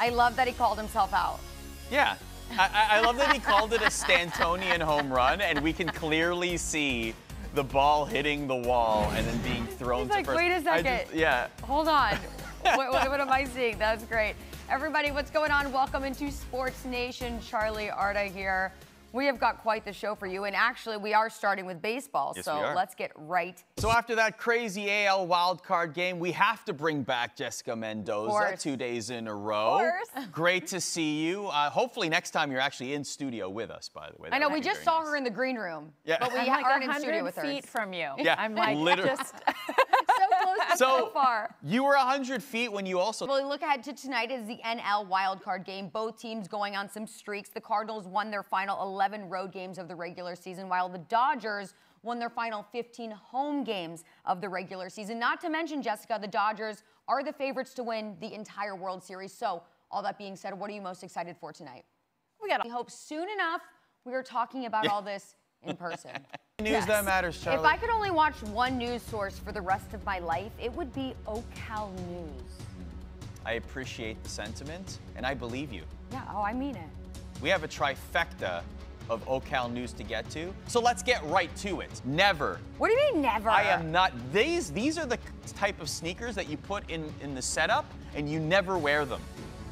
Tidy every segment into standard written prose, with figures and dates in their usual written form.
I love that he called himself out. Yeah. I love that he called it a Stantonian home run, and we can clearly see the ball hitting the wall and then being thrown He's like, to first. wait a second. Yeah. Hold on. what am I seeing? That's great. Everybody, what's going on? Welcome into Sports Nation. Charly Arnolt here. We have got quite the show for you, and actually we are starting with baseball, yes, so let's get right. So after that crazy AL wildcard game, we have to bring back Jessica Mendoza 2 days in a row. Of course. Great to see you. Hopefully next time you're actually in studio with us, by the way. I know, we just saw her in the green room, but we aren't in studio with her. 100 feet from you. Yeah, I'm like literally. just so close, so far. You were 100 feet when you also... Well, look ahead to tonight is the NL wildcard game. Both teams going on some streaks. The Cardinals won their final 11 road games of the regular season, while the Dodgers won their final 15 home games of the regular season. Not to mention, Jessica, the Dodgers are the favorites to win the entire World Series. So, all that being said, what are you most excited for tonight? We hope soon enough we are talking about all this in person. News that matters, Charly. If I could only watch one news source for the rest of my life, it would be OCal News. I appreciate the sentiment, and I believe you. Yeah, oh, I mean it. We have a trifecta of OCal News to get to, so let's get right to it. Never. What do you mean never? I am not. These are the type of sneakers that you put in the setup, and you never wear them.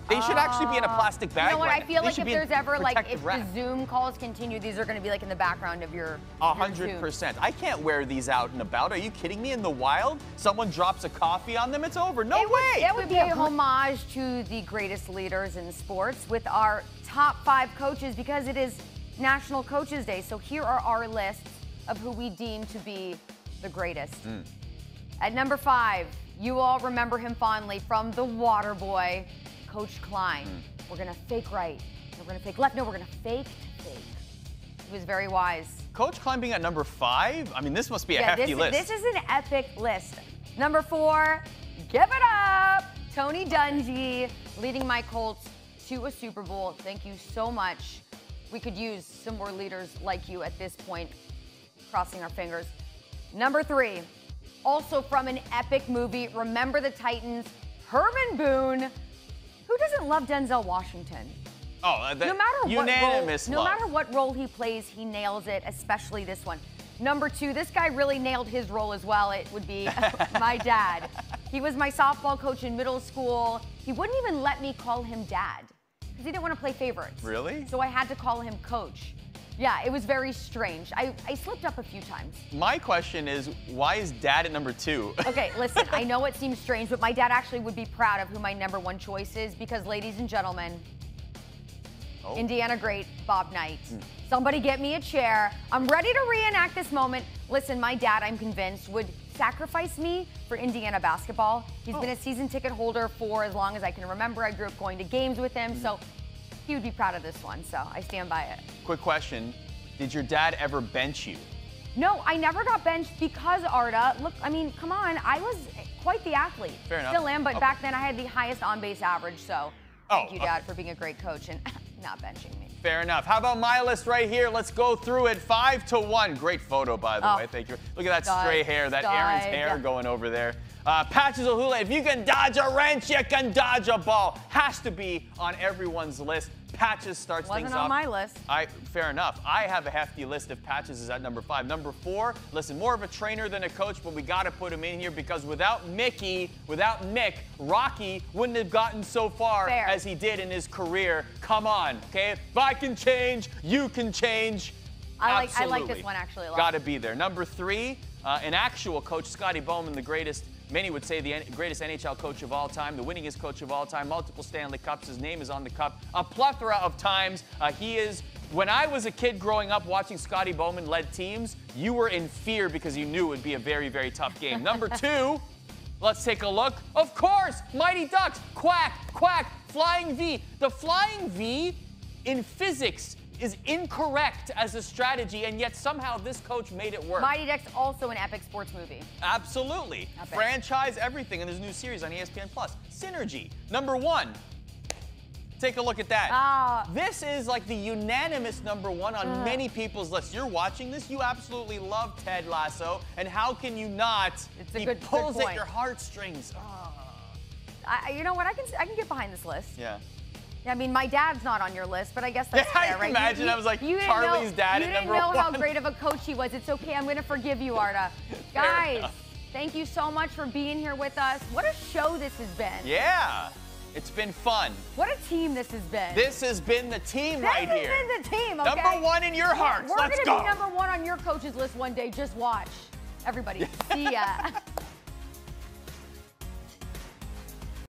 They should actually be in a plastic bag. You know what? Right I feel now. like if there's ever, like, if wrap. the Zoom calls continue, these are going to be, like, in the background of your 100%. I can't wear these out and about. Are you kidding me? In the wild, someone drops a coffee on them, it's over. No way. It would be a homage to the greatest leaders in sports with our top 5 coaches because it is National Coaches Day. So here are our lists of who we deem to be the greatest. At number 5, you all remember him fondly from the Water Boy, Coach Klein. We're gonna fake right. We're gonna fake left. No, we're gonna fake to fake. He was very wise. Coach Klein being at number 5? I mean, this must be a hefty list. This is an epic list. Number 4, give it up! Tony Dungy, leading my Colts to a Super Bowl. Thank you so much. We could use some more leaders like you at this point, crossing our fingers. Number 3, also from an epic movie, Remember the Titans, Herman Boone. Who doesn't love Denzel Washington? Oh, no matter unanimous no matter what role he plays, he nails it, especially this one. Number 2, this guy really nailed his role as well. It would be my dad. He was my softball coach in middle school. He wouldn't even let me call him dad because he didn't want to play favorites. Really? So I had to call him coach. Yeah, it was very strange. I slipped up a few times. My question is, why is dad at number 2? Okay, listen, I know it seems strange, but my dad actually would be proud of who my number 1 choice is because, ladies and gentlemen, Indiana great, Bob Knight. Somebody get me a chair. I'm ready to reenact this moment. Listen, my dad, I'm convinced, would sacrifice me for Indiana basketball. He's been a season ticket holder for as long as I can remember. I grew up going to games with him, so he would be proud of this one, so I stand by it. Quick question. Did your dad ever bench you? No, I never got benched because, Arda, look, I mean, come on, I was quite the athlete. Fair enough. Still am, but back then I had the highest on-base average, so thank you, Dad, for being a great coach and not benching me. Fair enough. How about my list right here? Let's go through it 5-1. Great photo, by the way. Thank you. Look at that stray hair, that Aaron's hair going over there. Patches O'Hula, if you can dodge a wrench, you can dodge a ball. Has to be on everyone's list. Patches starts things off. Wasn't on my list. Fair enough. I have a hefty list if Patches is at number 5. Number 4, listen, more of a trainer than a coach, but we got to put him in here because without Mick, Rocky wouldn't have gotten so far as he did in his career. Come on, okay? If I can change, you can change. I like this one actually a lot. Got to be there. Number 3, an actual coach, Scotty Bowman, the greatest. Many would say the greatest NHL coach of all time, the winningest coach of all time, multiple Stanley Cups. His name is on the cup a plethora of times. He is, when I was a kid growing up watching Scotty Bowman led teams, you were in fear because you knew it would be a very, very tough game. Number 2, let's take a look. Of course, Mighty Ducks, quack, quack, flying V. The flying V in physics is incorrect as a strategy, and yet somehow this coach made it work. Mighty Ducks, also an epic sports movie. Absolutely. Epic. Franchise everything, and there's a new series on ESPN+. Synergy. Number 1. Take a look at that. This is like the unanimous number 1 on many people's lists. You're watching this, you absolutely love Ted Lasso, and how can you not? He pulls at your heartstrings. You know what? I can get behind this list. Yeah. I mean, my dad's not on your list, but I guess that's fair, right? Imagine I was like Charly's dad at number 1. You didn't know how great of a coach he was. It's okay. I'm going to forgive you, Arda. Guys, thank you so much for being here with us. What a show this has been. Yeah. It's been fun. What a team this has been. This has been the team right here. This has been the team, okay? Number 1 in your hearts. We're Let's going go. to be number 1 on your coach's list one day. Just watch. Everybody, see ya.